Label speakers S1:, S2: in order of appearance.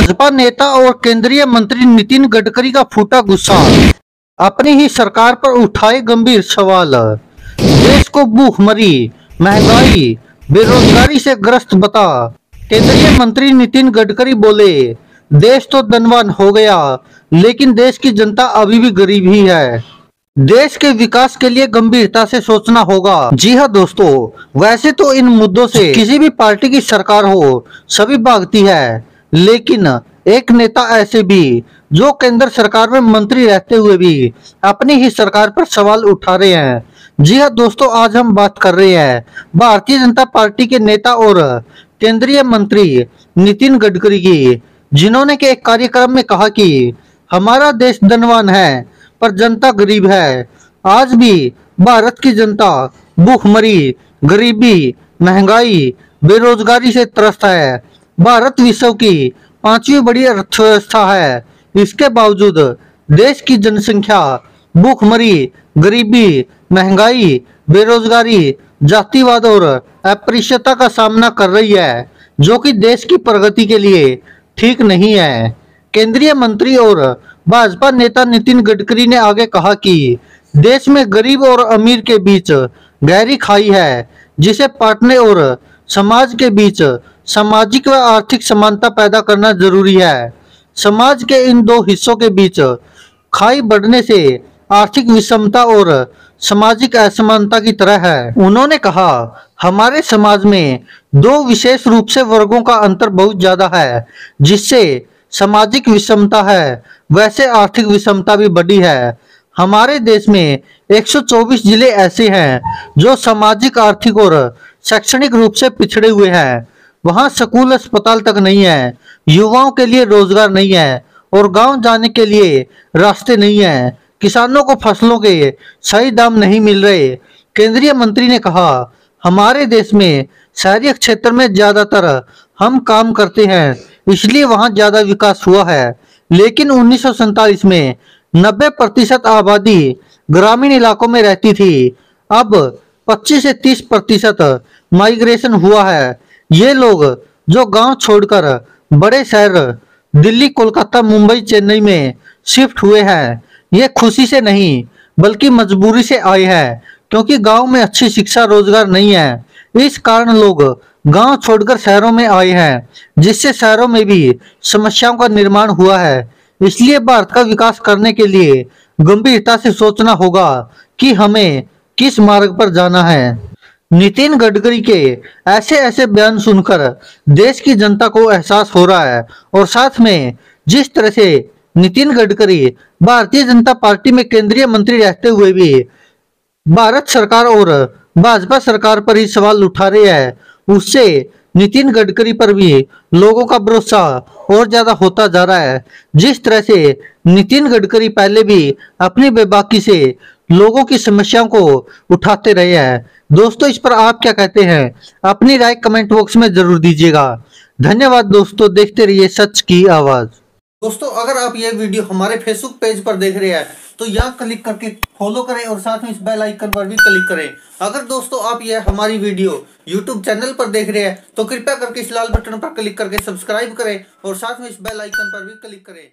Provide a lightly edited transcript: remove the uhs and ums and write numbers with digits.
S1: भाजपा नेता और केंद्रीय मंत्री नितिन गडकरी का फूटा गुस्सा, अपनी ही सरकार पर उठाए गंभीर सवाल। देश को भूखमरी, महंगाई, बेरोजगारी से ग्रस्त बता। केंद्रीय मंत्री नितिन गडकरी बोले, देश तो धनवान हो गया, लेकिन देश की जनता अभी भी गरीब ही है। देश के विकास के लिए गंभीरता से सोचना होगा। जी हाँ दोस्तों, वैसे तो इन मुद्दों से किसी भी पार्टी की सरकार हो, सभी भागती है, लेकिन एक नेता ऐसे भी जो केंद्र सरकार में मंत्री रहते हुए भी अपनी ही सरकार पर सवाल उठा रहे हैं। जी हाँ दोस्तों, आज हम बात कर रहे हैं भारतीय जनता पार्टी के नेता और केंद्रीय मंत्री नितिन गडकरी की, जिन्होंने के एक कार्यक्रम में कहा कि हमारा देश धनवान है पर जनता गरीब है। आज भी भारत की जनता भूखमरी, गरीबी, महंगाई, बेरोजगारी से त्रस्त है। भारत विश्व की 5वीं बड़ी अर्थव्यवस्था है। इसके बावजूद देश की जनसंख्या भूखमरी, गरीबी, महंगाई, बेरोजगारी, जातिवाद और अस्पृश्यता का सामना कर रही है, जो कि देश की प्रगति के लिए ठीक नहीं है। केंद्रीय मंत्री और भाजपा नेता नितिन गडकरी ने आगे कहा कि देश में गरीब और अमीर के बीच गहरी खाई है, जिसे पाटने और समाज के बीच सामाजिक व आर्थिक समानता पैदा करना जरूरी है। समाज के इन दो हिस्सों के बीच खाई बढ़ने से आर्थिक विषमता और सामाजिक असमानता की तरह है। उन्होंने कहा, हमारे समाज में दो विशेष रूप से वर्गों का अंतर बहुत ज्यादा है, जिससे सामाजिक विषमता है, वैसे आर्थिक विषमता भी बढ़ी है। हमारे देश में 124 जिले ऐसे हैं जो सामाजिक, आर्थिक और शैक्षणिक रूप से पिछड़े हुए हैं। वहाँ स्कूल, अस्पताल तक नहीं है, युवाओं के लिए रोजगार नहीं है और गांव जाने के लिए रास्ते नहीं है। किसानों को फसलों के सही दाम नहीं मिल रहे। केंद्रीय मंत्री ने कहा, हमारे देश में शहरी क्षेत्र में ज्यादातर हम काम करते हैं, इसलिए वहां ज्यादा विकास हुआ है, लेकिन 1947 में 90% आबादी ग्रामीण इलाकों में रहती थी। अब 25 से 30% माइग्रेशन हुआ है। ये लोग जो गांव छोड़कर बड़े शहर दिल्ली, कोलकाता, मुंबई, चेन्नई में शिफ्ट हुए हैं, ये खुशी से नहीं बल्कि मजबूरी से आए हैं, क्योंकि गांव में अच्छी शिक्षा, रोजगार नहीं है। इस कारण लोग गांव छोड़कर शहरों में आए हैं, जिससे शहरों में भी समस्याओं का निर्माण हुआ है। इसलिए भारत का विकास करने के लिए गंभीरता से सोचना होगा कि हमें किस मार्ग पर जाना है। नितिन गडकरी के ऐसे ऐसे बयान सुनकर देश की जनता को एहसास हो रहा है, और साथ में जिस तरह से नितिन गडकरी भारतीय जनता पार्टी में केंद्रीय मंत्री रहते हुए भी भारत सरकार और भाजपा सरकार पर ही सवाल उठा रहे हैं, उससे नितिन गडकरी पर भी लोगों का भरोसा और ज्यादा होता जा रहा है। जिस तरह से नितिन गडकरी पहले भी अपनी बेबाकी से लोगों की समस्याओं को उठाते रहे हैं। दोस्तों, इस पर आप क्या कहते हैं? अपनी राय कमेंट बॉक्स में जरूर दीजिएगा। धन्यवाद दोस्तों, देखते रहिए सच की आवाज। दोस्तों, अगर आप ये वीडियो हमारे फेसबुक पेज पर देख रहे हैं तो यहाँ क्लिक करके फॉलो करें और साथ में इस बेल आइकन पर भी क्लिक करें। अगर दोस्तों आप ये हमारी वीडियो यूट्यूब चैनल पर देख रहे हैं तो कृपया करके इस लाल बटन पर क्लिक करके सब्सक्राइब करें और साथ में इस बेल आइकन पर भी क्लिक करें।